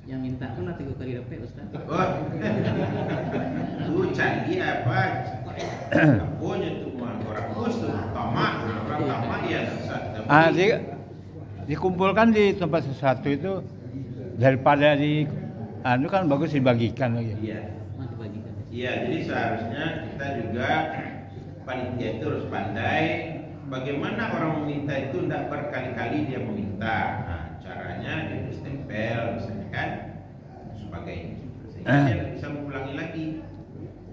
Yang minta kan 3 kali dapat Ustaz. Oh, canggih apa? Apanya tuh orang bos tuh tamak, orang tamak ya. Dikumpulkan di tempat sesuatu itu daripada kan bagus dibagikan lagi. Iya, Mau dibagikan. iya. Jadi seharusnya kita juga panitia itu harus pandai bagaimana orang meminta itu tidak berkali-kali dia meminta. Nah, caranya dia stempel misalnya kan sebagainya. Sehingga dia tidak bisa mengulangi lagi.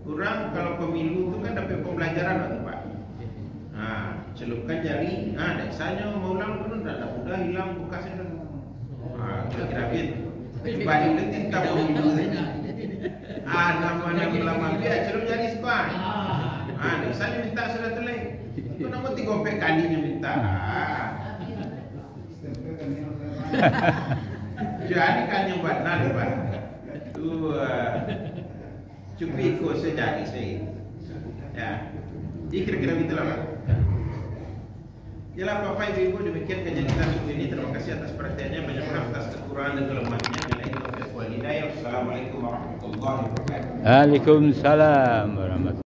Kurang kalau pemilu itu kan dapat pembelajaran atau Pak. Nah, celupkan jari. Nah, desanya mau ulang dulu tidak mudah hilang bekasnya. Nah, kira-kira gitu. Dibanding tinta pemilu. Nama lama dia celup jari sepan. Ah, desanya minta sudah tulis. Itu nama 3 kalinya minta. Jadi kan yang buat nal Pak. Itu cukup ikut sejadi saya. Ya. Jadi kira-kira gitulah Pak. Yalah Bapak Ibu demikian kajian kita subuh ini. Terima kasih atas perhatiannya. Banyak maaf atas kekurangan dan kelemahannya. Assalamualaikum warahmatullahi wabarakatuh. Waalaikumsalam warahmatullahi wabarakatuh.